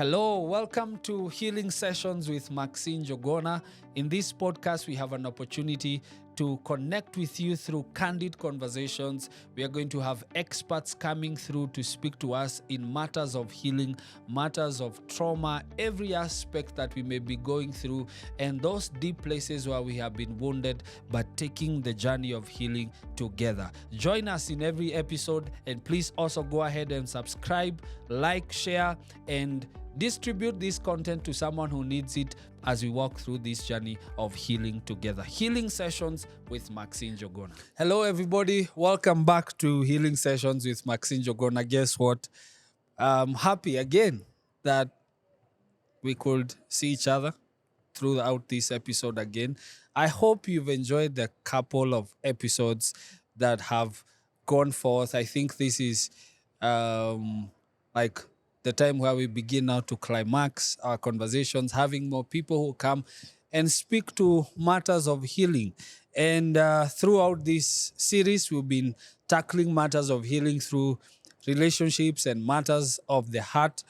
Hello, welcome to Healing Sessions with Maxie Njuguna. In this podcast, we have an opportunity to connect with you through candid conversations. We are going to have experts coming through to speak to us in matters of healing, matters of trauma, every aspect that we may be going through, and those deep places where we have been wounded, but taking the journey of healing together. Join us in every episode, and please also go ahead and subscribe, like, share, and distribute this content to someone who needs it as we walk through this journey of healing together. Healing Sessions with Maxie Njuguna. Hello, everybody. Welcome back to Healing Sessions with Maxie Njuguna. Guess what? I'm happy again that we could see each other throughout this episode again. I hope you've enjoyed the couple of episodes that have gone forth. I think this is like the time where we begin now to climax our conversations, having more people who come and speak to matters of healing. And throughout this series, we've been tackling matters of healing through relationships and matters of the heart.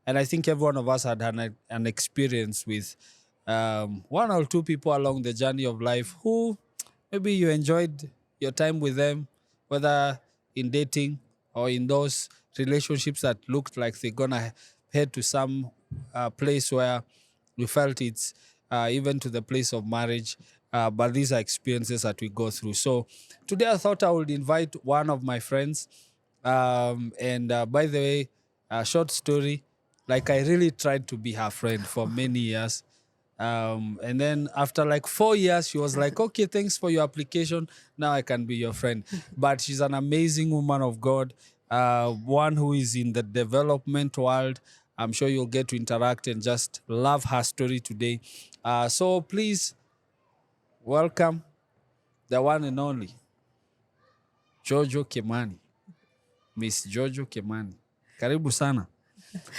And I think every one of us had an experience with one or two people along the journey of life who maybe you enjoyed your time with them, whether in dating or in those relationships that looked like they're gonna head to some place where we felt it's even to the place of marriage. But these are experiences that we go through. So today I thought I would invite one of my friends. And by the way, a short story, like I really tried to be her friend for many years. And then after like 4 years, she was like, okay, thanks for your application. Now I can be your friend. But she's an amazing woman of God, one who is in the development world. I'm sure you'll get to interact and just love her story today. So please welcome the one and only Jojo Kimani, Miss Jojo Kimani. Karibu sana.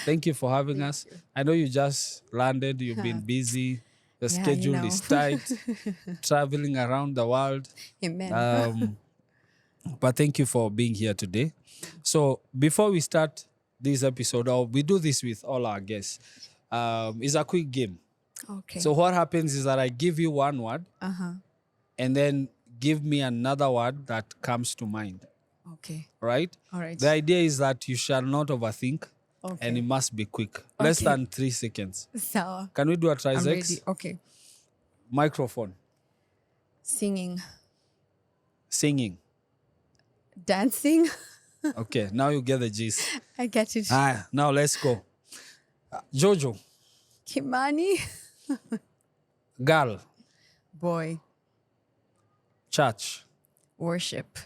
Thank you for having us. I know you just landed, you've been busy, the schedule is tight, traveling around the world. Amen. But thank you for being here today. So before we start this episode, or we do this with all our guests, it's a quick game. Okay. So what happens is that I give you one word and then give me another word that comes to mind, Okay. right? All right. The idea is that you shall not overthink. Okay. And it must be quick. Less Okay. than 3 seconds. So Can we do a I'm trisex? ready. Okay. Microphone. Singing, Singing. dancing. Okay, now you get the gist. I get it. Now let's go. Jojo. Kimani. Girl. Boy. Church. Worship.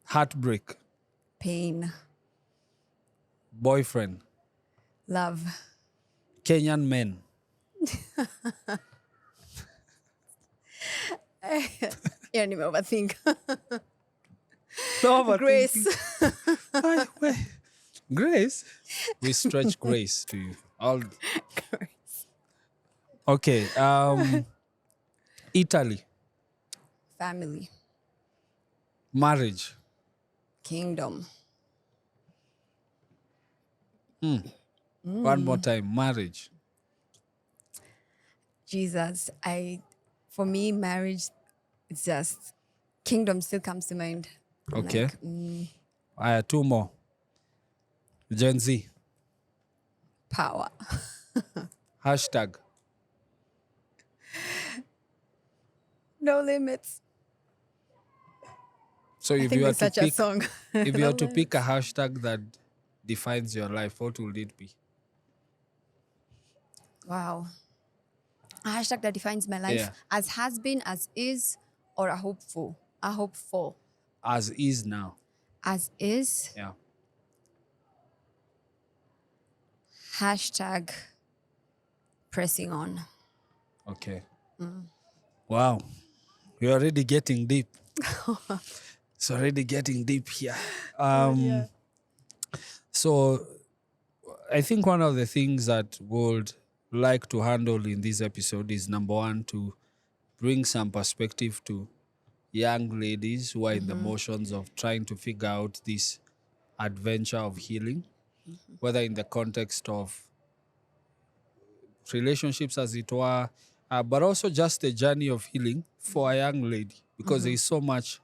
Heartbreak. Pain. Boyfriend. Love. Kenyan men. Yeah, I overthink. No, but Grace. wait. Grace? We stretch grace to you. Grace. Okay. Italy. Family. Marriage. Kingdom. One more time. Marriage. Jesus. For me, marriage, it's just kingdom still comes to mind. Okay. Like, Two more. Gen Z. power. Hashtag. No limits. So I if think you are there's to such a pick, song. if you No are to pick a limits. hashtag that defines your life, what would it be? Wow. A hashtag that defines my life Yeah. as has been, as is, or a hopeful. A hope for. As is now. As is, Yeah. hashtag pressing on. Okay. Wow. We're already getting deep. It's already getting deep here. So I think one of the things that would like to handle in this episode is number one, to bring some perspective to young ladies who are in the motions of trying to figure out this adventure of healing. whether in the context of relationships, as it were, but also just the journey of healing for a young lady, because there is so much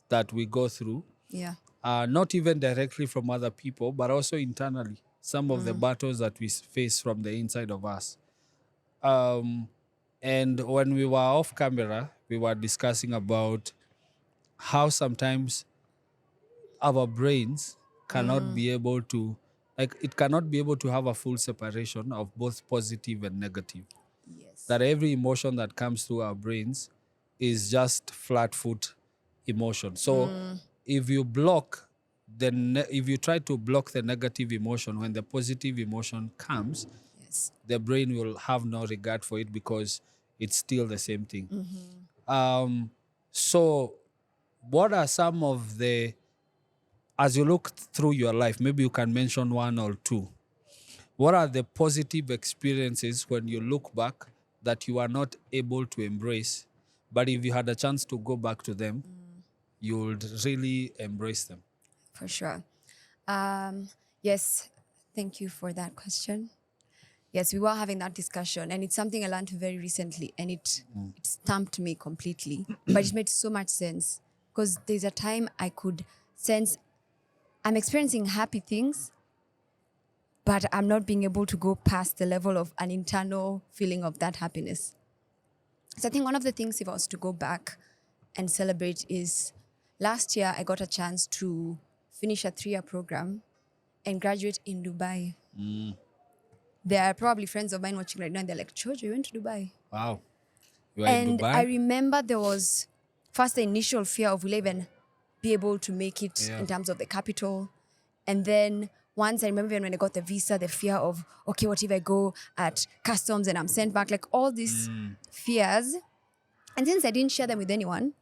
that we go through, Yeah. not even directly from other people, but also internally. Some of the battles that we face from the inside of us. And when we were off camera, we were discussing about how sometimes our brains cannot be able to, like, it cannot be able to have a full separation of both positive and negative. Yes. That every emotion that comes through our brains is just flat foot emotion. So if you block if you try to block the negative emotion when the positive emotion comes, Yes. the brain will have no regard for it because it's still the same thing. So what are some of the, as you look through your life, maybe you can mention one or two. What are the positive experiences when you look back that you are not able to embrace, but if you had a chance to go back to them, you would really embrace them? For sure. Yes, thank you for that question. Yes, we were having that discussion, and it's something I learned very recently, and it stumped me completely. But it made so much sense because there's a time I could sense I'm experiencing happy things, but I'm not being able to go past the level of an internal feeling of that happiness. So I think one of the things, if I was to go back and celebrate, is last year I got a chance to finish a 3-year program and graduate in Dubai. There are probably friends of mine watching right now and they're like, George, you went to Dubai. Wow. You are in And I Dubai? remember there was first the initial fear of will I even be able to make it Yeah. in terms of the capital. And then once I remember when I got the visa, the fear of, okay, what if I go at customs and I'm sent back? Like all these fears. And since I didn't share them with anyone,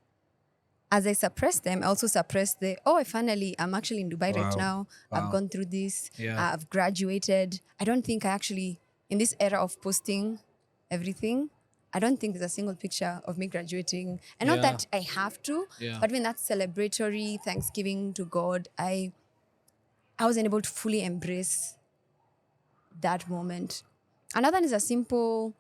as I suppressed them, I also suppressed I'm actually in Dubai right Wow. now. Wow. I've gone through this. Yeah. I've graduated. I don't think I actually, in this era of posting everything, I don't think there's a single picture of me graduating. And not Yeah. that I have to, Yeah. but when that celebratory Thanksgiving to God, I wasn't able to fully embrace that moment. Another one is a simple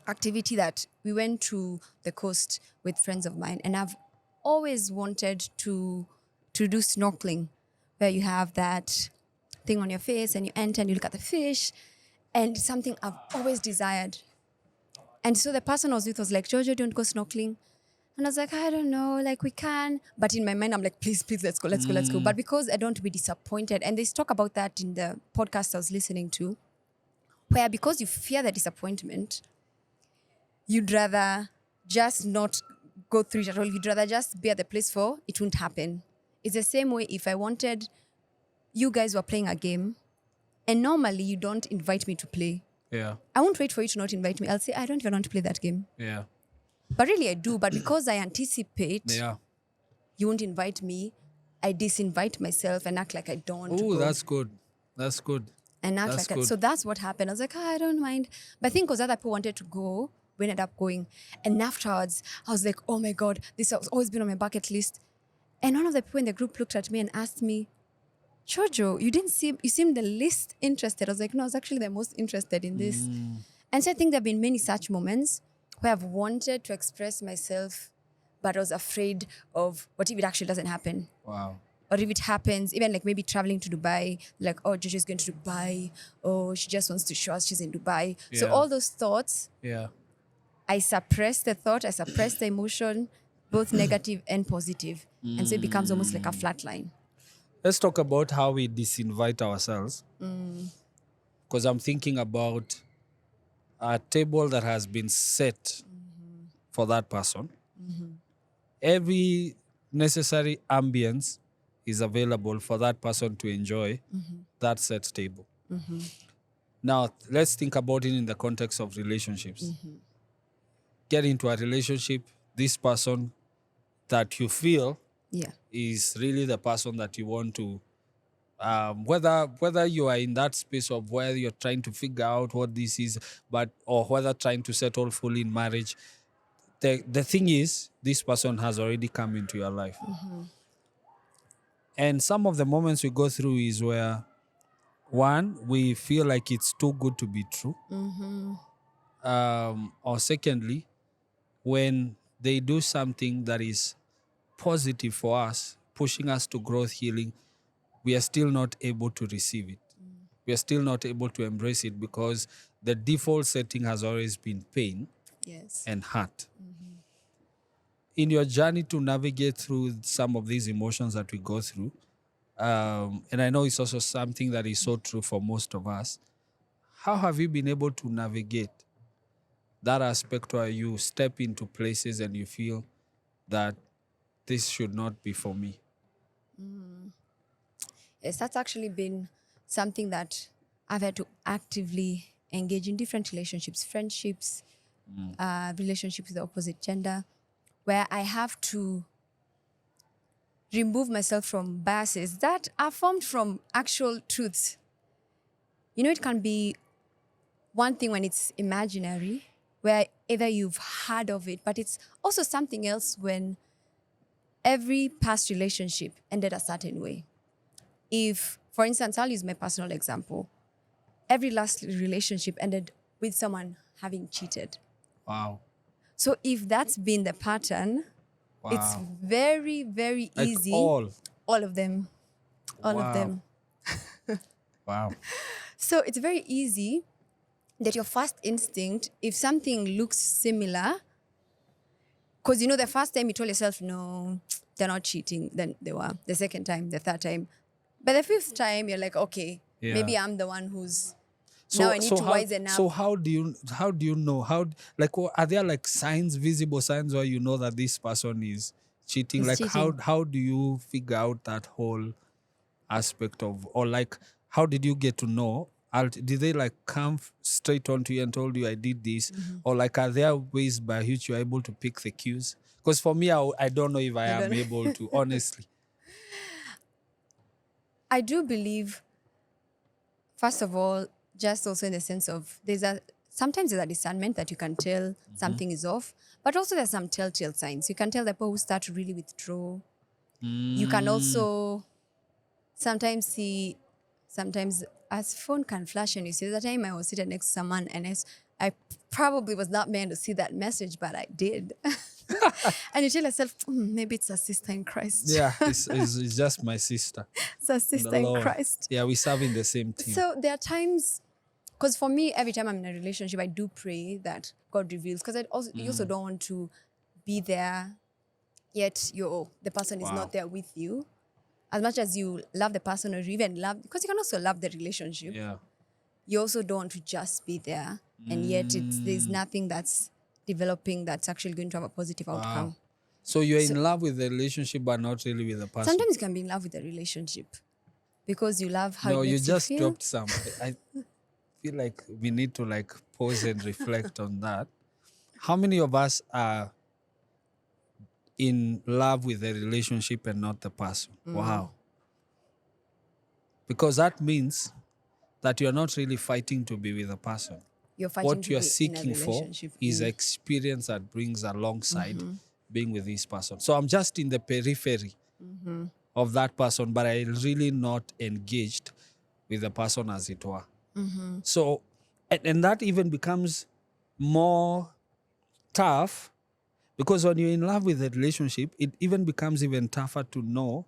activity that we went to the coast with friends of mine, and I've always wanted to do snorkeling, where you have that thing on your face and you enter and you look at the fish, and it's something I've always desired. And so the person I was with was like, Jojo, don't go snorkeling. And I was like, I don't know, like we can. But in my mind, I'm like, please, please, let's go, let's go, let's go. But because I don't want to be disappointed, and they talk about that in the podcast I was listening to, where because you fear the disappointment, you'd rather just not go through it at all. You'd rather just be at the place for it won't happen. It's the same way if I wanted, you guys were playing a game, and normally you don't invite me to play. Yeah. I won't wait for you to not invite me. I'll say, I don't even want to play that game. Yeah. But really I do. But because I anticipate Yeah. you won't invite me, I disinvite myself and act like I don't want to Oh, go. that's good. That's good. And act That's like good. so that's what happened. I was like, I don't mind. But I think because other people wanted to go, we ended up going. And afterwards, I was like, oh my God, this has always been on my bucket list. And one of the people in the group looked at me and asked me, Jojo, you seemed the least interested. I was like, no, I was actually the most interested in this. And so I think there have been many such moments where I've wanted to express myself, but I was afraid of what if it actually doesn't happen? Wow. Or if it happens, even like maybe traveling to Dubai, like, oh, Jojo's going to Dubai. Oh, she just wants to show us she's in Dubai. So Yeah. all those thoughts, Yeah. I suppress the thought, I suppress the emotion, both negative and positive. And so it becomes almost like a flat line. Let's talk about how we disinvite ourselves. Because I'm thinking about a table that has been set for that person. Every necessary ambience is available for that person to enjoy that set table. Now, let's think about it in the context of relationships. Get into a relationship, this person that you feel Yeah. is really the person that you want to, whether you are in that space of where you're trying to figure out what this is, or whether trying to settle fully in marriage, the thing is, this person has already come into your life. And some of the moments we go through is where One, we feel like it's too good to be true. Or secondly, when they do something that is positive for us, pushing us to growth, healing, we are still not able to receive it. We are still not able to embrace it because the default setting has always been pain Yes. and hurt. In your journey to navigate through some of these emotions that we go through, and I know it's also something that is so true for most of us, how have you been able to navigate that aspect where you step into places and you feel that this should not be for me? Yes, that's actually been something that I've had to actively engage in different relationships, friendships, relationships with the opposite gender, where I have to remove myself from biases that are formed from actual truths. You know, it can be one thing when it's imaginary, where either you've heard of it, but it's also something else when every past relationship ended a certain way. If, for instance, I'll use my personal example, every last relationship ended with someone having cheated. Wow. So if that's been the pattern, it's Wow. very, very Like easy. all. All of them. All of Wow. them. Wow. So it's very easy that your first instinct, if something looks similar, because you know the first time you told yourself, no, they're not cheating, then they were. The second time, the third time. But the fifth time, you're like, okay, Yeah. maybe I'm the one who's now I need to wisen up. So how do you know are there like signs, visible signs where you know that this person is cheating? Is Like cheating. how do you figure out that whole aspect of, or like how did you get to know? Did they like come straight on to you and told you I did this, or like are there ways by which you're able to pick the cues? Because for me, I don't know if I You am don't- able to, honestly. I do believe, first of all, just also in the sense of sometimes there's a discernment that you can tell something is off, but also there's some telltale signs. You can tell the people who start to really withdraw. You can also sometimes as phone can flash and you see the time I was sitting next to someone and I probably was not meant to see that message, but I did. And you tell yourself, maybe it's a sister in Christ. Yeah, it's just my sister. It's a The sister in Lord. Christ. Yeah, we serve in the same team. So there are times, because for me, every time I'm in a relationship, I do pray that God reveals, because you also don't want to be there, yet the person is Wow. not there with you. As much as you love the person or even love, because you can also love the relationship, Yeah. you also don't want to just be there. And yet there's nothing that's developing that's actually going to have a positive outcome. So you're in love with the relationship, but not really with the person. Sometimes you can be in love with the relationship because you love how No, it you makes you just feel. dropped some. I feel like we need to like pause and reflect on that. How many of us are in love with the relationship and not the person? Wow. Because that means that you're not really fighting to be with a person. You're fighting What to you're be in a seeking for relationship. is experience that brings alongside being with this person. So I'm just in the periphery of that person, but I'm really not engaged with the person, as it were. So, and that even becomes more tough because when you're in love with a relationship, it even becomes even tougher to know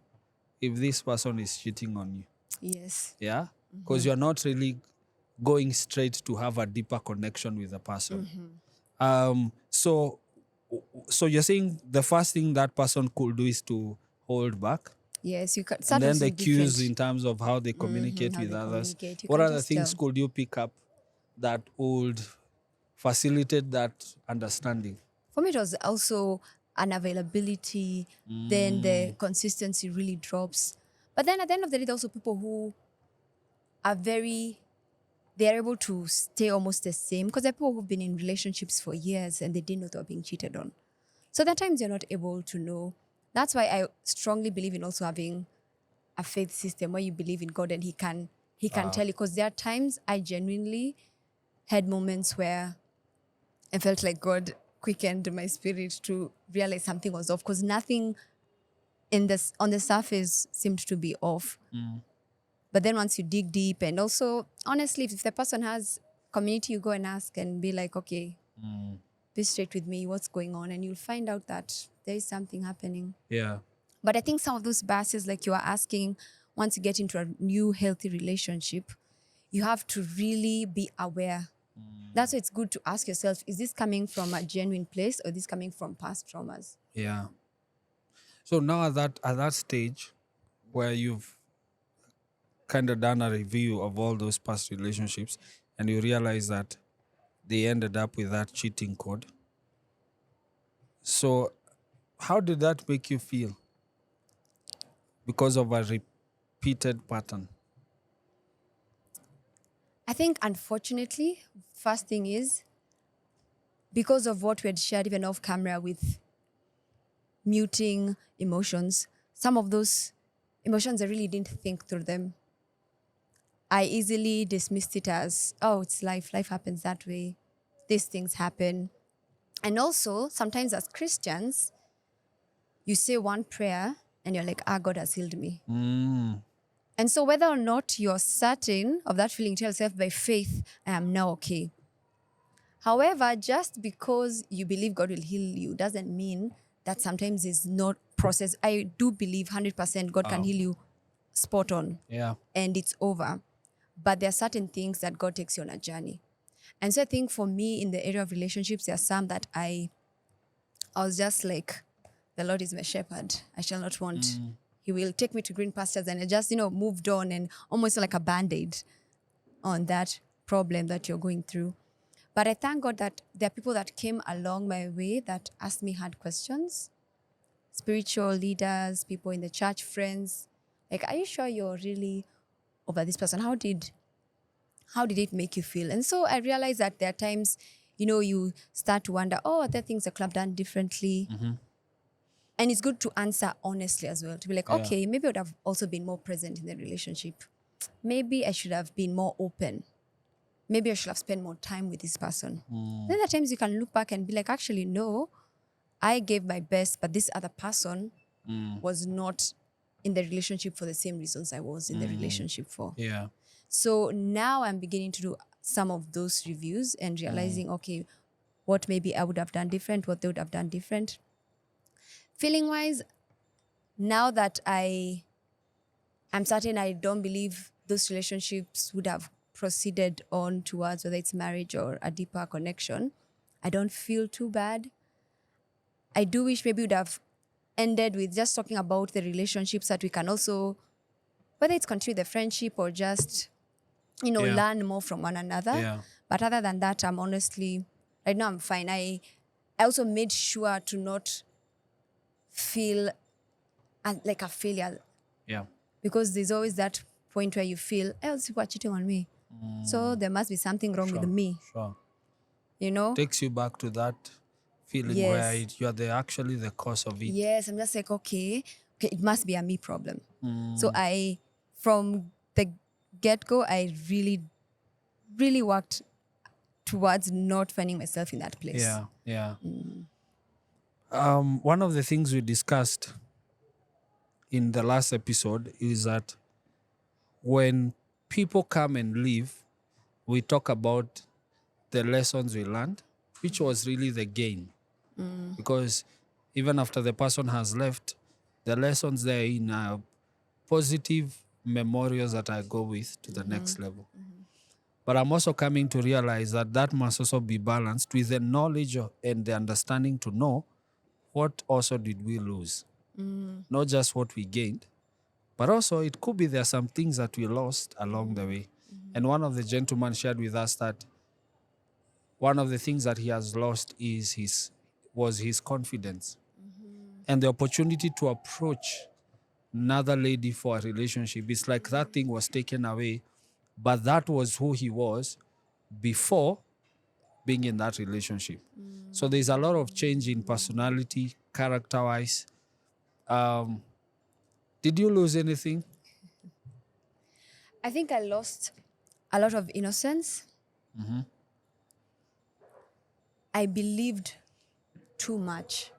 if this person is cheating on you. Yes. Yeah? Because you're not really going straight to have a deeper connection with the person. So you're saying the first thing that person could do is to hold back, Yes, you can and start then to the see cues different in terms of how they communicate how with they others. communicate. You What can other just things tell. could you pick up that would facilitate that understanding? For me, it was also unavailability. Then the consistency really drops. But then at the end of the day, there are also people who are they're able to stay almost the same because there are people who've been in relationships for years and they didn't know they were being cheated on. So there are times you're not able to know. That's why I strongly believe in also having a faith system where you believe in God and He can tell you. Because there are times I genuinely had moments where I felt like God quickened my spirit to realize something was off because nothing on the surface seemed to be off. But then once you dig deep, and also honestly, if the person has community, you go and ask and be like, okay, be straight with me, what's going on? And you'll find out that there is something happening. Yeah. But I think some of those biases, like you are asking, once you get into a new healthy relationship, you have to really be aware. That's why it's good to ask yourself, is this coming from a genuine place or is this coming from past traumas? Yeah. So now at that stage where you've kind of done a review of all those past relationships and you realize that they ended up with that cheating code. So how did that make you feel? Because of a repeated pattern. I think, unfortunately, first thing is because of what we had shared even off camera with muting emotions, some of those emotions I really didn't think through them. I easily dismissed it as, oh, it's life. Life happens that way. These things happen. And also, sometimes as Christians, you say one prayer and you're like, God has healed me. And so, whether or not you're certain of that feeling, tell yourself by faith, I am now okay. However, just because you believe God will heal you doesn't mean that sometimes is not processed. I do believe 100% God can heal you spot on. Yeah. And it's over. But there are certain things that God takes you on a journey. And so I think for me in the area of relationships, there are some that I was just like, the Lord is my shepherd. I shall not want. He will take me to green pastures. And I just, moved on and almost like a band-aid on that problem that you're going through. But I thank God that there are people that came along my way that asked me hard questions. Spiritual leaders, people in the church, friends. Like, are you sure you're really over this person? How did it make you feel? And so I realized that there are times, you start to wonder, oh, are there things the club done differently? And it's good to answer honestly as well, to be like, okay, maybe I would have also been more present in the relationship. Maybe I should have been more open. Maybe I should have spent more time with this person. Then there are times you can look back and be like, actually, no, I gave my best, but this other person was not in the relationship for the same reasons I was in the relationship for. Yeah. So now I'm beginning to do some of those reviews and realizing, okay, what maybe I would have done different, what they would have done different. Feeling wise, now that I'm certain I don't believe those relationships would have proceeded on towards whether it's marriage or a deeper connection, I don't feel too bad. I do wish maybe would have ended with just talking about the relationships that we can also, whether it's continue the friendship or just, learn more from one another. Yeah. But other than that, I'm honestly, right now I'm fine. I also made sure to not feel like a failure, Yeah. because there's always that point where you feel, oh, these people are cheating on me. So there must be something wrong with me, Sure. you know? Takes you back to that feeling Yes. where you are actually the cause of it. Yes, I'm just like, okay, it must be a me problem. So from the get-go, I really, really worked towards not finding myself in that place. Yeah. Yeah. One of the things we discussed in the last episode is that when people come and leave, we talk about the lessons we learned, which was really the gain. Because even after the person has left, the lessons there in positive memorials that I go with to the next level. But I'm also coming to realize that that must also be balanced with the knowledge and the understanding to know what also did we lose. Not just what we gained, but also it could be there are some things that we lost along the way. And one of the gentlemen shared with us that one of the things that he has lost was his confidence and the opportunity to approach another lady for a relationship. It's like that thing was taken away, but that was who he was before being in that relationship. So there's a lot of change in personality, character-wise. Did you lose anything? I think I lost a lot of innocence. I believed too much.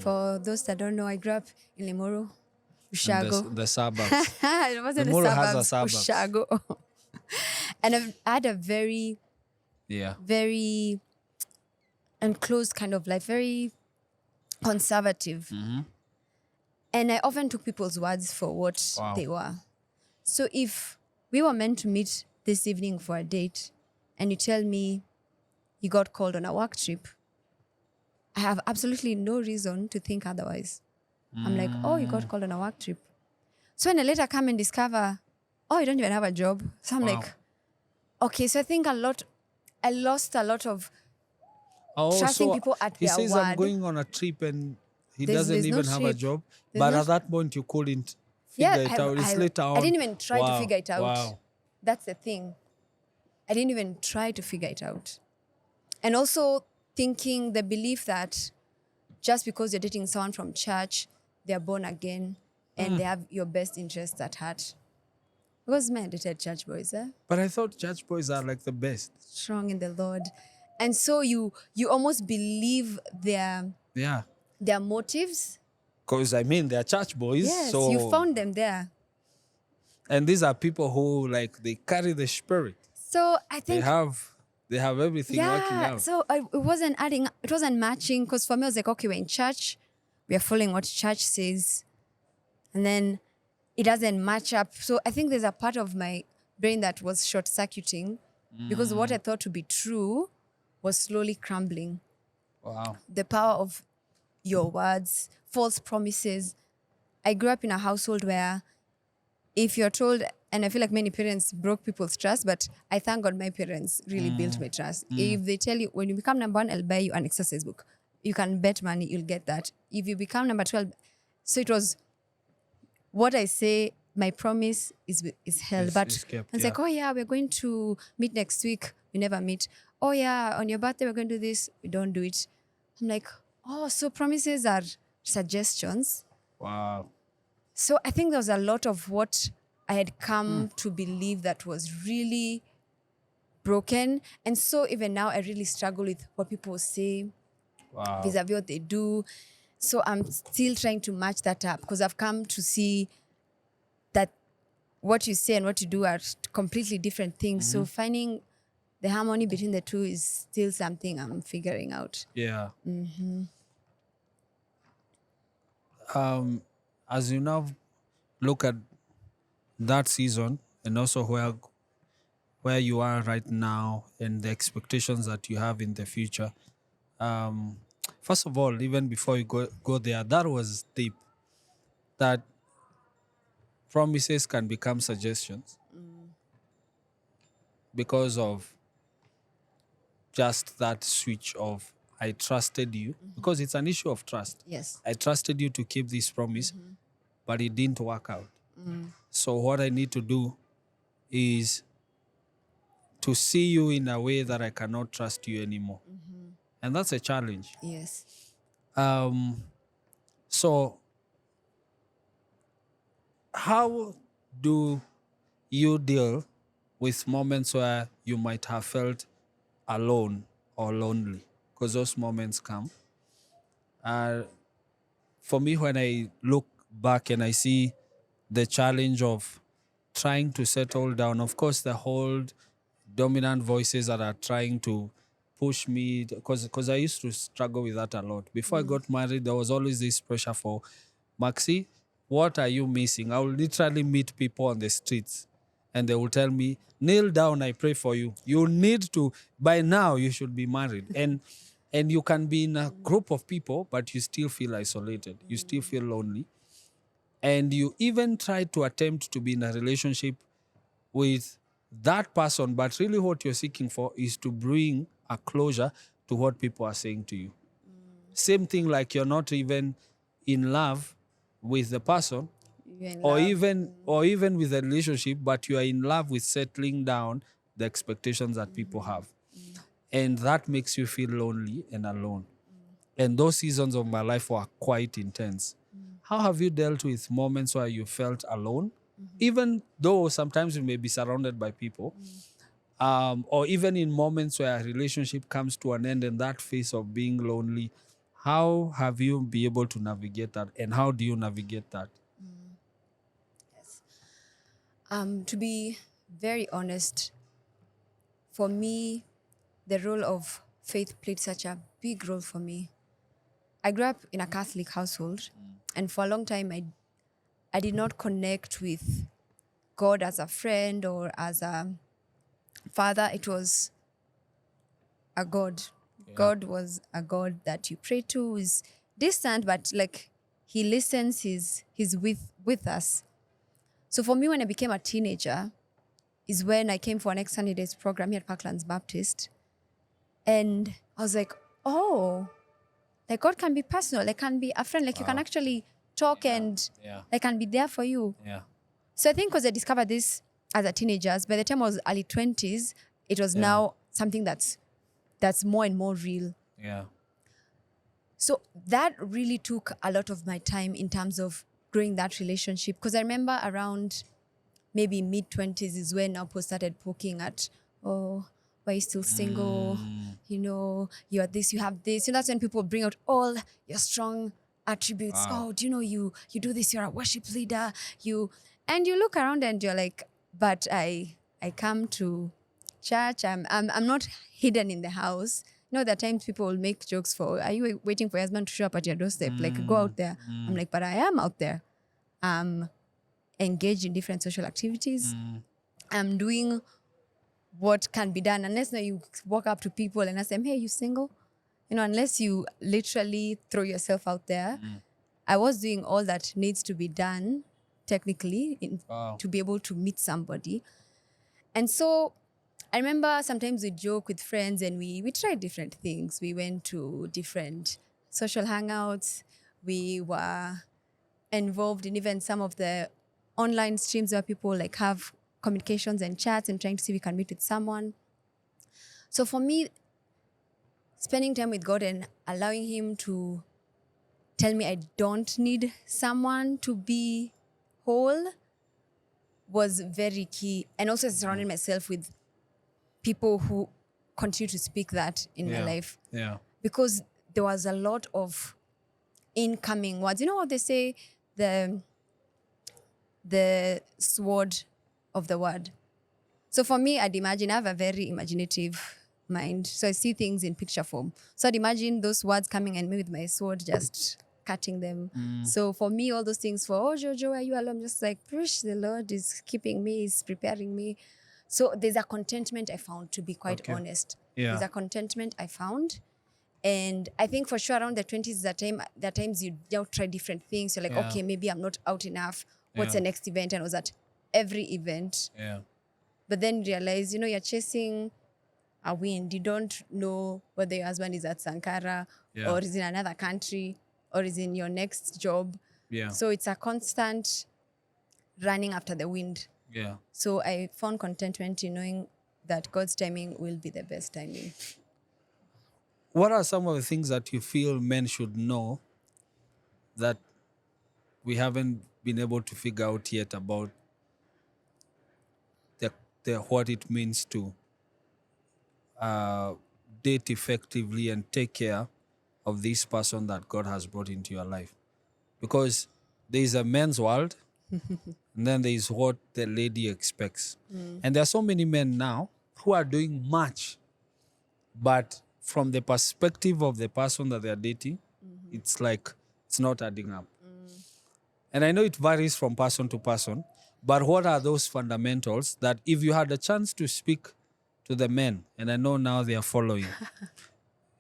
For those that don't know, I grew up in Limuru, and Ushago. the suburbs. It wasn't the Limuru has a suburbs. suburbs. Ushago. And I've had a very, Yeah. very enclosed kind of life, very conservative. And I often took people's words for what Wow. they were. So if we were meant to meet this evening for a date and you tell me you got called on a work trip, I have absolutely no reason to think otherwise. I'm like, oh, you got called on a work trip. So when I later come and discover, oh, you don't even have a job. So I'm Wow. like, okay, so I think I lost a lot of Oh, trusting so people at he their says word. I'm going on a trip and he There's doesn't no even have a trip. job. There's But no at that point, you couldn't figure it out. It's later on. I didn't even try to Wow, figure it out. Wow. That's the thing. I didn't even try to figure it out. And also thinking the belief that just because you're dating someone from church, they're born again and they have your best interests at heart. Because men dated church boys, But I thought church boys are like the best. strong in the Lord. And so you almost believe their Yeah. motives. Because I mean, they're church boys. Yes, so you found them there. And these are people who like they carry the spirit. So I They think have everything working out. so it wasn't adding, it wasn't matching, because for me, I was like, okay, we're in church, we are following what church says, and then it doesn't match up. So I think there's a part of my brain that was short-circuiting because what I thought to be true was slowly crumbling. Wow. The power of your words, false promises. I grew up in a household where if you're told, and I feel like many parents broke people's trust, but I thank God my parents really built my trust. If they tell you, when you become number 1, I'll buy you an exercise book. You can bet money, you'll get that. If you become number 12, so it was what I say, my promise is held. But It's kept, it's yeah. like, oh yeah, we're going to meet next week. We never meet. Oh yeah, on your birthday, we're going to do this. We don't do it. I'm like, oh, so promises are suggestions. Wow. So I think there was a lot of what I had come to believe that was really broken. And so even now, I really struggle with what people say Wow. vis-a-vis what they do. So I'm still trying to match that up because I've come to see that what you say and what you do are completely different things. So finding the harmony between the two is still something I'm figuring out. Yeah. As you now look at that season and also where you are right now and the expectations that you have in the future. First of all, even before you go there, that was deep. That promises can become suggestions because of just that switch of I trusted you, because it's an issue of trust. Yes. I trusted you to keep this promise, but it didn't work out. So what I need to do is to see you in a way that I cannot trust you anymore. And that's a challenge. Yes. So how do you deal with moments where you might have felt alone or lonely? Because those moments come. For me, when I look back and I see the challenge of trying to settle down, of course, the whole dominant voices that are trying to push me, because I used to struggle with that a lot. Before I got married, there was always this pressure for, Maxie, what are you missing? I will literally meet people on the streets and they will tell me, kneel down, I pray for you. You need to, by now, you should be married. And you can be in a group of people, but you still feel isolated. You still feel lonely. And you even try to attempt to be in a relationship with that person, but really what you're seeking for is to bring a closure to what people are saying to you. Same thing like you're not even in love with the person, You're in or love. even with the relationship, but you are in love with settling down the expectations that people have. And that makes you feel lonely and alone. And those seasons of my life were quite intense. How have you dealt with moments where you felt alone? Even though sometimes you may be surrounded by people, or even in moments where a relationship comes to an end and that phase of being lonely, how have you been able to navigate that? And how do you navigate that? To be very honest, for me, the role of faith played such a big role for me. I grew up in a Catholic household, and for a long time, I did not connect with God as a friend or as a father. It was a God. Yeah. God was a God that you pray to, who is distant, but like he listens, he's with us. So for me, when I became a teenager, is when I came for an extended days program here at Parklands Baptist. And I was like, oh, like God can be personal, like can be a friend, like you can actually talk and Yeah. like can be there for you. Yeah. So I think because I discovered this as a teenager, by the time I was early 20s, it was now something that's more and more real. Yeah. So that really took a lot of my time in terms of growing that relationship. Because I remember around maybe mid-20s is when Napo started poking at, oh, why are you still single? You know, you are this, you have this. You know, that's when people bring out all your strong attributes. Wow. Oh, do you know you do this, you're a worship leader. And you look around and you're like, but I come to church. I'm not hidden in the house. You know, there are times people will make jokes for, are you waiting for your husband to show up at your doorstep? Like, go out there. I'm like, but I am out there. Engaged in different social activities. I'm doing what can be done. Unless now you walk up to people and ask them, hey, you single? You know, unless you literally throw yourself out there. I was doing all that needs to be done technically Wow. to be able to meet somebody. And so I remember sometimes we joke with friends and we tried different things. We went to different social hangouts. We were involved in even some of the online streams where people like have communications and chats and trying to see if we can meet with someone. So for me, spending time with God and allowing him to tell me I don't need someone to be whole was very key. And also surrounding myself with people who continue to speak that in my life. Yeah. Because there was a lot of incoming words. You know what they say? The sword of the word. So for me, I'd imagine I have a very imaginative mind. So I see things in picture form. So I'd imagine those words coming and me with my sword just cutting them. So for me, all those things for, oh, Jojo, are you alone? I'm just like, push, the Lord is keeping me, He's preparing me. So there's a contentment I found, to be quite honest. Yeah. There's a contentment I found. And I think for sure around the 20s, there are times you try different things. You're like, okay, maybe I'm not out enough. What's the next event? And I was at every event. Yeah. But then realize, you're chasing a wind. You don't know whether your husband is at Sankara or is in another country or is in your next job. Yeah. So it's a constant running after the wind. Yeah. So I found contentment in knowing that God's timing will be the best timing. What are some of the things that you feel men should know that we haven't been able to figure out yet about what it means to date effectively and take care of this person that God has brought into your life? Because there is a men's world, and then there is what the lady expects. And there are so many men now who are doing much, but from the perspective of the person that they are dating, it's like it's not adding up. And I know it varies from person to person, but what are those fundamentals that if you had a chance to speak to the men, and I know now they are following,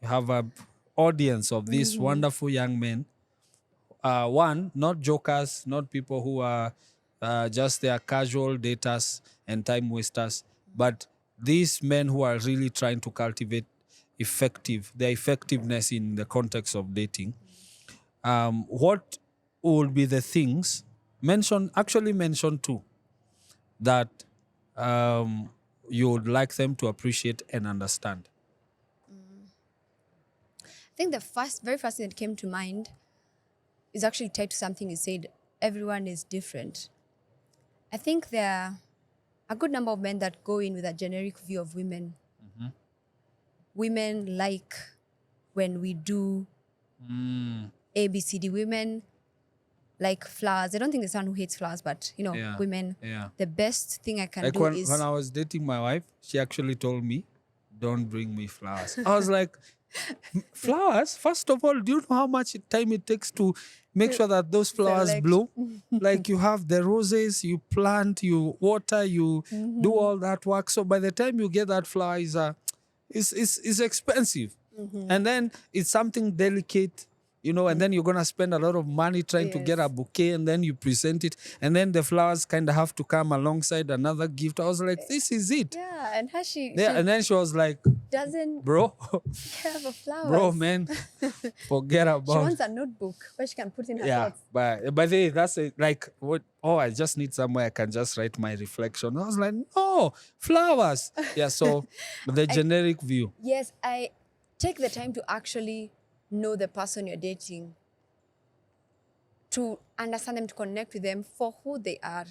you have an audience of these wonderful young men, one, not jokers, not people who are just their casual daters and time wasters, but these men who are really trying to cultivate their effectiveness in the context of dating. What would be the things mention two that you would like them to appreciate and understand? I think the very first thing that came to mind is actually tied to something you said. Everyone is different. I think there are a good number of men that go in with a generic view of women. Women like when we do ABCD. Women like flowers. I don't think there's someone who hates flowers, but Yeah. women. Yeah. The best thing I can Like do when is I was dating my wife, she actually told me, "Don't bring me flowers." I was like, "Flowers? First of all, do you know how much time it takes to make To sure that those flowers select. bloom? Like you have the roses, you plant, you water, you do all that work. So by the time you get that flower, is expensive, and then it's something delicate." And then you're gonna spend a lot of money trying to get a Yes. bouquet, and then you present it, and then the flowers kind of have to come alongside another gift. I was like, "This is it." Yeah, and how she Yeah, and then she was like, doesn't "Bro, care for flowers. bro, man, forget She about." wants a notebook where she can put in her Yeah, thoughts. but by the way, that's it. Like what? Oh, I just need somewhere I can just write my reflection. I was like, "No, flowers." Yeah, so the generic view. Yes, I take the time to actually know the person you're dating, to understand them, to connect with them for who they are,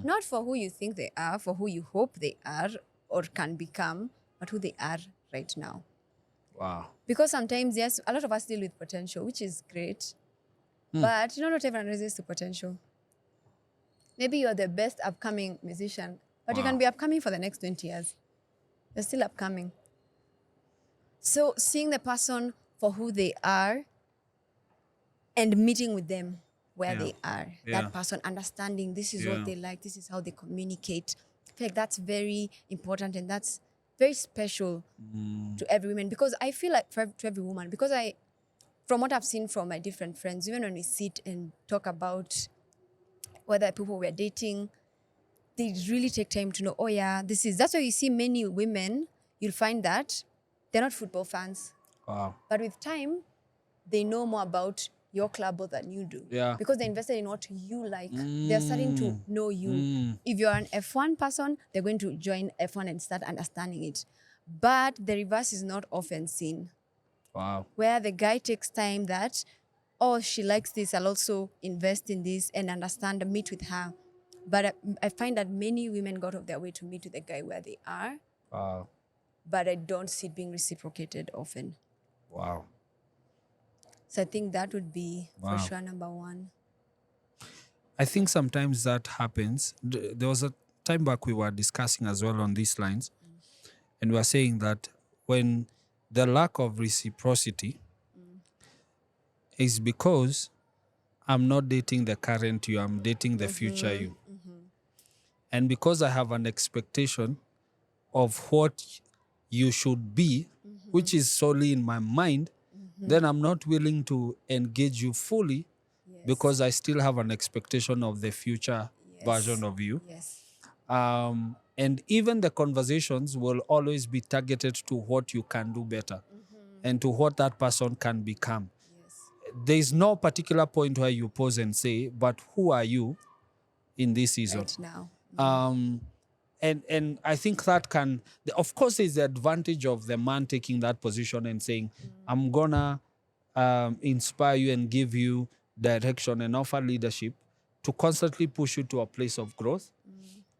not for who you think they are, for who you hope they are or can become, but who they are right now. Wow. Because sometimes, yes, a lot of us deal with potential, which is great, but not everyone raises to potential. Maybe you're the best upcoming musician, but you Wow. can be upcoming for the next 20 years. You're still upcoming. So seeing the person for who they are and meeting with them where Yeah. they are, Yeah. that person understanding this is Yeah. what they like, this is how they communicate. I feel like that's very important and that's very special to every woman, because I feel like to every woman, because from what I've seen from my different friends, even when we sit and talk about whether people we're dating, they really take time to know, oh yeah, that's why you see many women, you'll find that they're not football fans. Wow. But with time, they know more about your club than you do. Yeah. Because they're invested in what you like. They're starting to know you. If you're an F1 person, they're going to join F1 and start understanding it. But the reverse is not often seen, Wow. where the guy takes time that, oh, she likes this, I'll also invest in this and understand, meet with her. But I find that many women go out of their way to meet with the guy where they are, Wow. but I don't see it being reciprocated often. Wow. So I think that would be Wow. for sure number one. I think sometimes that happens. There was a time back we were discussing as well on these lines, and we were saying that when the lack of reciprocity is because I'm not dating the current you, I'm dating the future you. And because I have an expectation of what you should be, which is solely in my mind, then I'm not willing to engage you fully because I still have an expectation of the future version of you. Yes. And even the conversations will always be targeted to what you can do better and to what that person can become. There is no particular point where you pause and say, but who are you in this season? Right now. And I think that can, of course, there's the advantage of the man taking that position and saying, I'm gonna inspire you and give you direction and offer leadership to constantly push you to a place of growth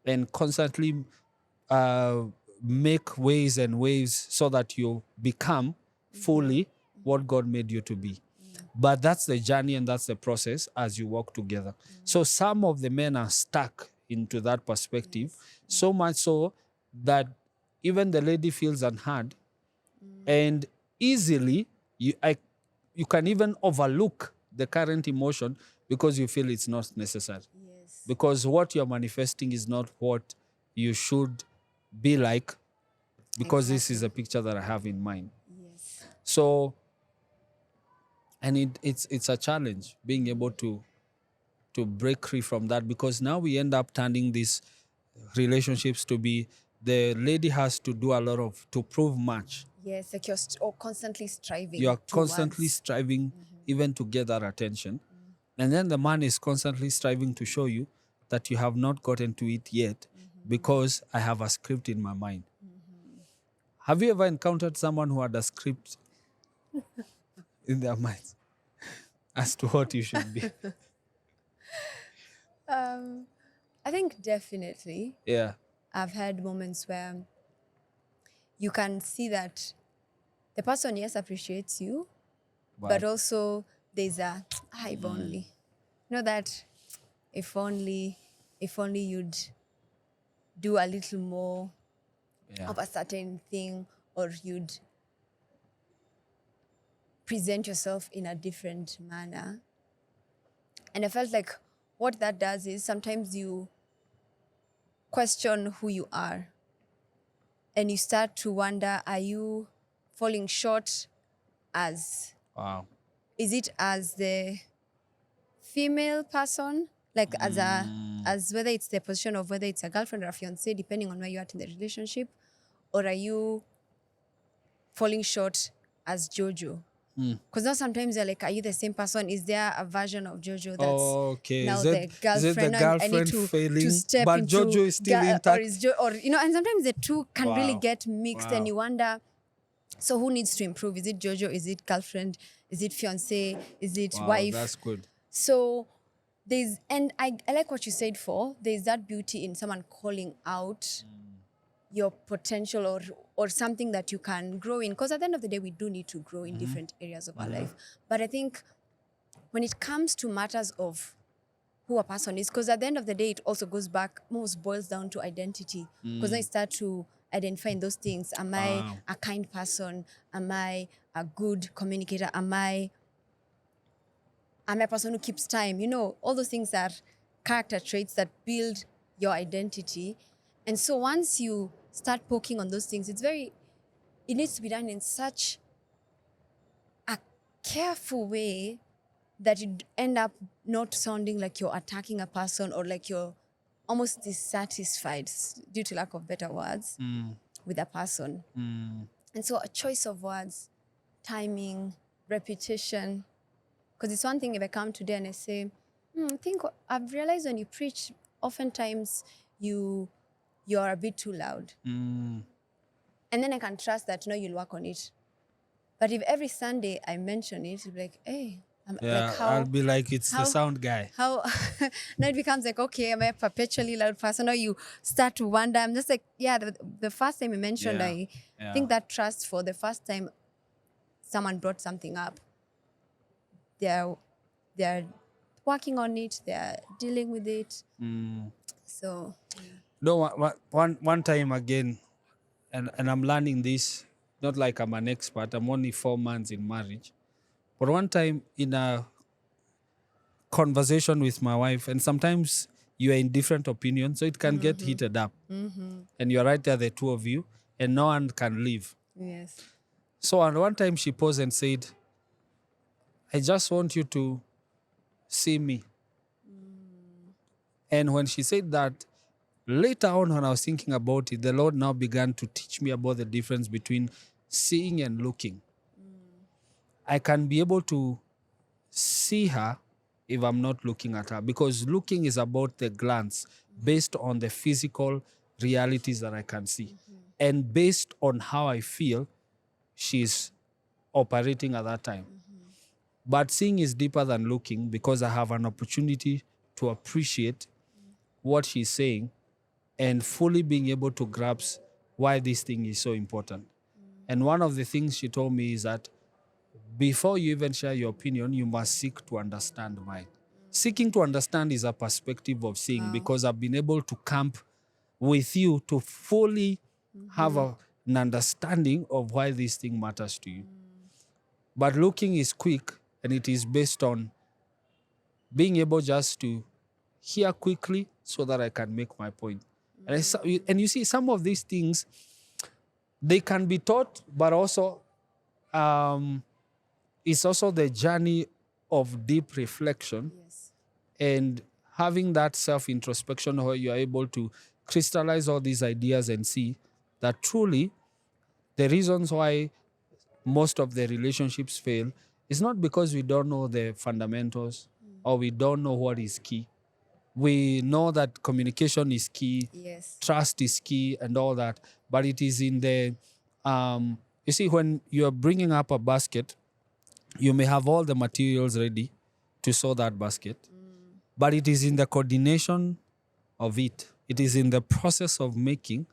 and constantly make ways and waves so that you become fully what God made you to be. But that's the journey and that's the process as you walk together. So some of the men are stuck into that perspective, so much so that even the lady feels unheard, and easily you can even overlook the current emotion because you feel it's not necessary. Yes. Because what you're manifesting is not what you should be like, because this is a picture that I have in mind. Yes. So, and it's a challenge being able to break free from that, because now we end up turning these relationships to be, the lady has to do a lot of to prove much. Yes, like you're constantly striving. You are constantly towards. striving even to get that attention. And then the man is constantly striving to show you that you have not gotten to it yet because I have a script in my mind. Have you ever encountered someone who had a script in their minds as to what you should be? I think definitely Yeah. I've had moments where you can see that the person, yes, appreciates you, but also there's a, if only. know that if only you'd do a little more Yeah. of a certain thing, or you'd present yourself in a different manner. And I felt like what that does is sometimes you question who you are, and you start to wonder, are you falling short as, Wow. is it as the female person, like as whether it's the position of whether it's a girlfriend or a fiance, depending on where you're at in the relationship, or are you falling short as Jojo? Because now sometimes you're like, are you the same person? Is there a version of Jojo that's Okay. now Is the it the girlfriend? Now I need girlfriend to failing, step but into Jojo is still intact? or is or and sometimes the two can really Wow. get mixed, and Wow. you wonder, so who needs to improve? Is it Jojo? Is it girlfriend? Is it fiance? Is it Wow, wife? that's good. So and I like what you said, there's that beauty in someone calling out your potential, or something that you can grow in, because at the end of the day we do need to grow in different areas of our life. But I think when it comes to matters of who a person is, because at the end of the day it also goes back, most boils down to identity, because I start to identify in those things. Am I Wow. a kind person? Am I a good communicator? Am I a person who keeps time? All those things are character traits that build your identity. And so once you start poking on those things, it needs to be done in such a careful way that you end up not sounding like you're attacking a person, or like you're almost dissatisfied, due to lack of better words, with a person. And so a choice of words, timing, repetition. Because it's one thing if I come today and I say, I think I've realized when you preach, oftentimes you're a bit too loud. And then I can trust that, you'll work on it. But if every Sunday I mention it, you'll be like, hey, Yeah, I'll be like, it's the sound guy. How now it becomes like, okay, am I a perpetually loud person? Or you start to wonder. I'm just like, yeah, the first time you mentioned, Yeah, I think that trust, for the first time someone brought something up, they're working on it, they're dealing with it. So No, one time again, and I'm learning this, not like I'm an expert, I'm only 4 months in marriage. But one time in a conversation with my wife, and sometimes you are in different opinions, so it can get heated up. And you're right there, the two of you, and no one can leave. yes. So at one time she paused and said, I just want you to see me. And when she said that, later on when I was thinking about it, the Lord now began to teach me about the difference between seeing and looking. I can be able to see her if I'm not looking at her, because looking is about the glance based on the physical realities that I can see. And based on how I feel, she's operating at that time. But seeing is deeper than looking, because I have an opportunity to appreciate what she's saying and fully being able to grasp why this thing is so important. And one of the things she told me is that before you even share your opinion, you must seek to understand mine. Seeking to understand is a perspective of seeing, because I've been able to camp with you to fully have an understanding of why this thing matters to you. But looking is quick, and it is based on being able just to hear quickly so that I can make my point. And you see, some of these things, they can be taught, but also it's also the journey of deep reflection Yes. and having that self-introspection where you are able to crystallize all these ideas and see that truly the reasons why most of the relationships fail is not because we don't know the fundamentals or we don't know what is key. We know that communication is key, Yes. trust is key, and all that. But it is in the, you see, when you're bringing up a basket, you may have all the materials ready to sew that basket, but it is in the coordination of it. It is in the process of making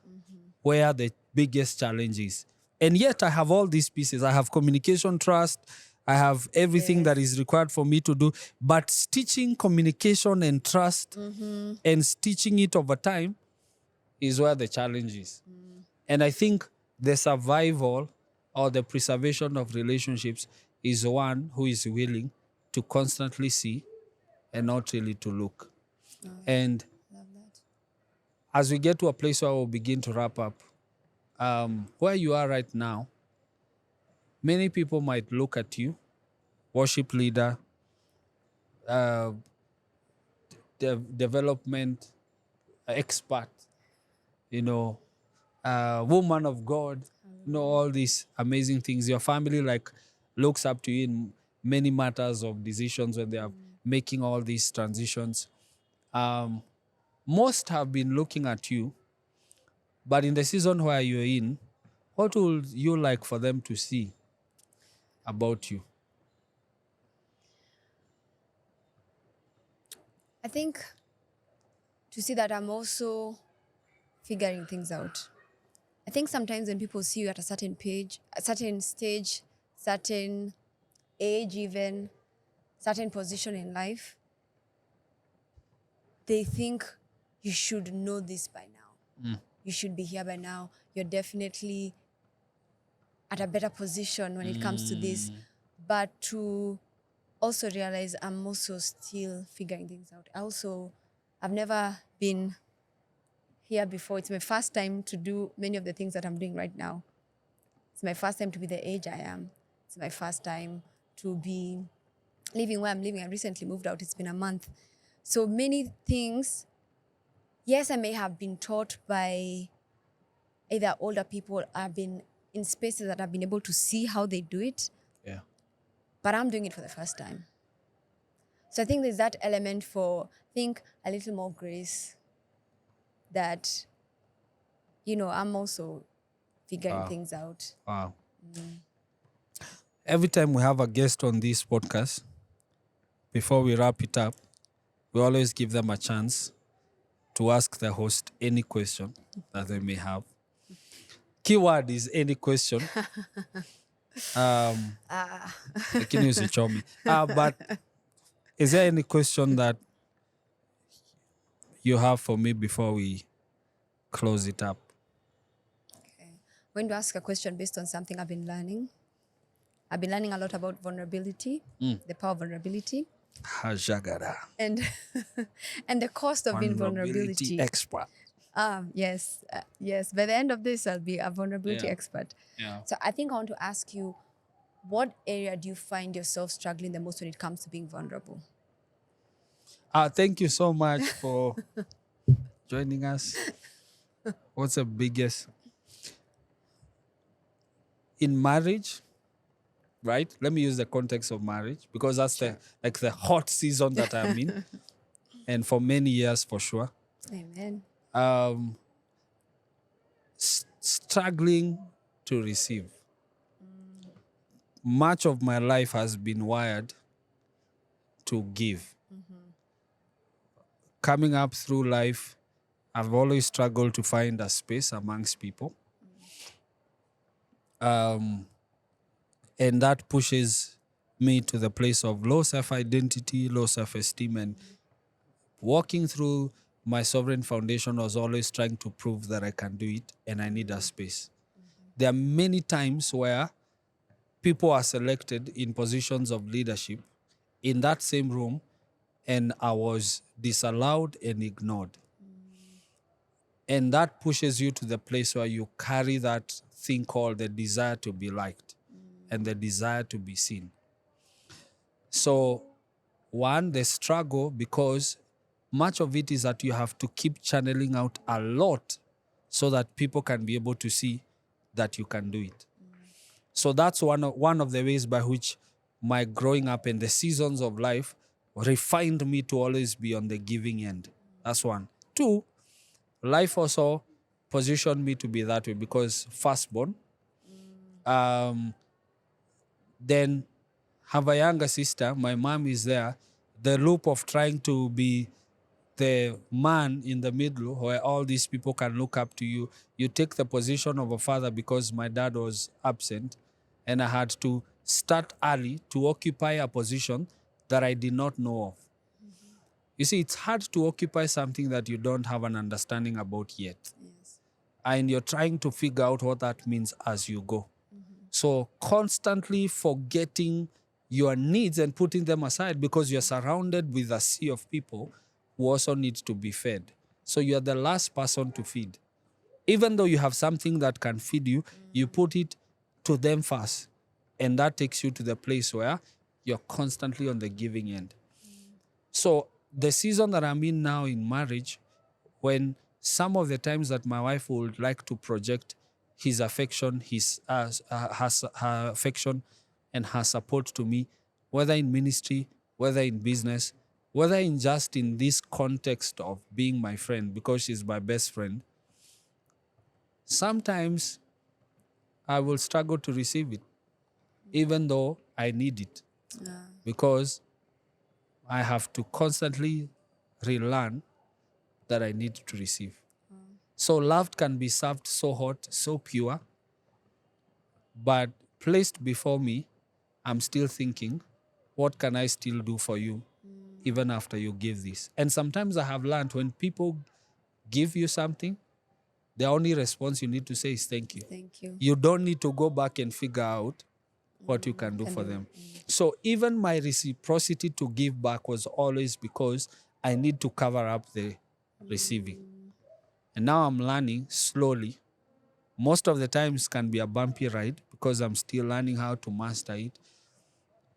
where the biggest challenge is. And yet I have all these pieces. I have communication, trust, I have everything that Yes. is required for me to do. But stitching communication and trust and stitching it over time is where the challenge is. And I think the survival or the preservation of relationships is one who is willing to constantly see and not really to look. And Love that. as we get to a place where we'll begin to wrap up, where you are right now, many people might look at you, worship leader, uh, development expert, you know, woman of God, you know, all these amazing things. Your family like looks up to you in many matters of decisions when they are making all these transitions. Most have been looking at you, but in the season where you're in, what would you like for them to see about you? I think to see that I'm also figuring things out. I think sometimes when people see you at a certain page, a certain stage, certain age, even certain position in life, they think you should know this by now. You should be here by now. You're definitely at a better position when it comes to this. But to also realize I'm also still figuring things out. I've never been here before. It's my first time to do many of the things that I'm doing right now. It's my first time to be the age I am. It's my first time to be living where I'm living. I recently moved out. It's been a month. So many things, yes, I may have been taught by either older people, I've been in spaces that I've been able to see how they do it, Yeah. but I'm doing it for the first time. So I think there's that element for, think a little more grace that, I'm also figuring things out. Wow. Every time we have a guest on this podcast, before we wrap it up, we always give them a chance to ask the host any question that they may have. Keyword is any question. Lakini usichomi. But is there any question that you have for me before we close it up? Okay. I'm going to ask a question based on something I've been learning. I've been learning a lot about vulnerability, the power of vulnerability, Hajagara. and and the cost of being vulnerability. Expert. Yes, yes. By the end of this, I'll be a vulnerability Yeah. expert. Yeah. So I think I want to ask you, what area do you find yourself struggling the most when it comes to being vulnerable? Thank you so much for joining us. What's the biggest in marriage? Right? Let me use the context of marriage because that's the hot season that I'm in, and for many years for sure. Amen. Struggling to receive. Much of my life has been wired to give. Coming up through life, I've always struggled to find a space amongst people. And that pushes me to the place of low self-identity, low self-esteem, and walking through my sovereign foundation was always trying to prove that I can do it and I need a space. There are many times where people are selected in positions of leadership in that same room and I was disallowed and ignored. And that pushes you to the place where you carry that thing called the desire to be liked and the desire to be seen. So, one, the struggle, because much of it is that you have to keep channeling out a lot so that people can be able to see that you can do it. So that's one of the ways by which my growing up and the seasons of life refined me to always be on the giving end. That's one. Two, life also positioned me to be that way because firstborn, then have a younger sister. My mom is there. The loop of trying to be the man in the middle where all these people can look up to you. You take the position of a father because my dad was absent and I had to start early to occupy a position that I did not know of. You see, it's hard to occupy something that you don't have an understanding about yet. Yes. And you're trying to figure out what that means as you go. So constantly forgetting your needs and putting them aside because you're surrounded with a sea of people who also need to be fed. So you're the last person to feed. Even though you have something that can feed you, you put it to them first. And that takes you to the place where you're constantly on the giving end. So the season that I'm in now in marriage, when some of the times that my wife would like to project his affection, her affection and her support to me, whether in ministry, whether in business, whether in just in this context of being my friend, because she's my best friend, sometimes I will struggle to receive it, even though I need it, because I have to constantly relearn that I need to receive. So love can be served so hot, so pure, but placed before me, I'm still thinking, what can I still do for you even after you give this? And sometimes I have learned when people give you something, the only response you need to say is thank you. Thank you. You don't need to go back and figure out what you can do for them. So even my reciprocity to give back was always because I need to cover up the receiving. And now I'm learning slowly. Most of the times can be a bumpy ride because I'm still learning how to master it.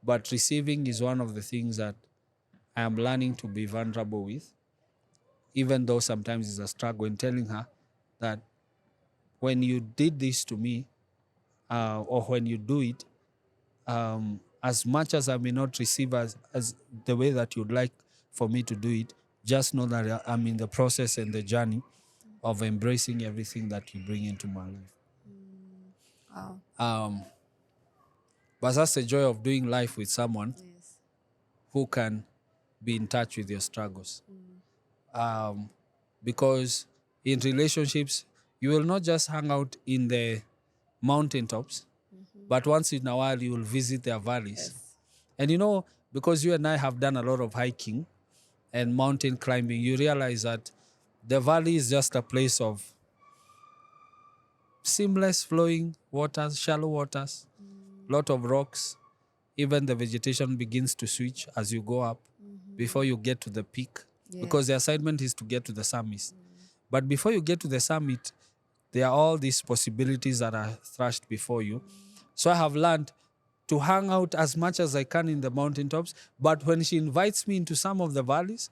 But receiving is one of the things that I am learning to be vulnerable with, even though sometimes it's a struggle in telling her that when you did this to me, or when you do it, as much as I may not receive as the way that you'd like for me to do it, just know that I'm in the process and the journey of embracing everything that you bring into my life. Wow. But that's the joy of doing life with someone Yes. who can be in touch with your struggles. Because in relationships, you will not just hang out in the mountaintops, but once in a while you will visit their valleys. Yes. And you know, because you and I have done a lot of hiking and mountain climbing, you realize that the valley is just a place of seamless flowing waters, shallow waters, lot of rocks. Even the vegetation begins to switch as you go up before you get to the peak, because the assignment is to get to the summit. But before you get to the summit, there are all these possibilities that are thrashed before you. So I have learned to hang out as much as I can in the mountaintops, but when she invites me into some of the valleys,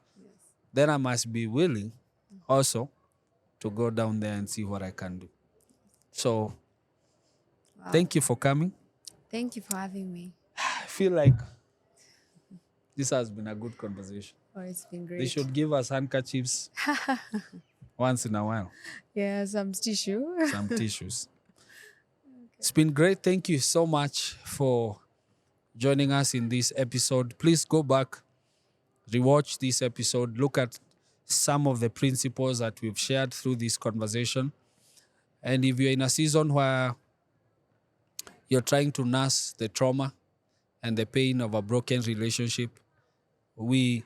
then I must be willing also to go down there and see what I can do. So thank you for coming. Thank you for having me. I feel like this has been a good conversation. Oh, it's been great. They should give us handkerchiefs once in a while, Yeah, some tissue. some tissues. It's been great. Thank you so much for joining us in this episode. Please go back, rewatch this episode, look at some of the principles that we've shared through this conversation. And if you're in a season where you're trying to nurse the trauma and the pain of a broken relationship, we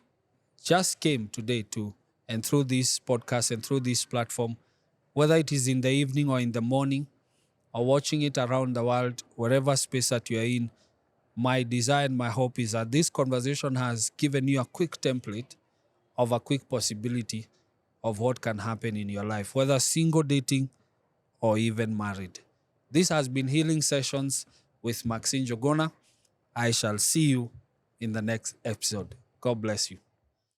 just came today to, and through this podcast and through this platform, whether it is in the evening or in the morning or watching it around the world, wherever space that you're in, my desire and my hope is that this conversation has given you a quick template of a quick possibility of what can happen in your life, whether single dating or even married. This has been Healing Sessions with Maxie Njuguna. I shall see you in the next episode. God bless you.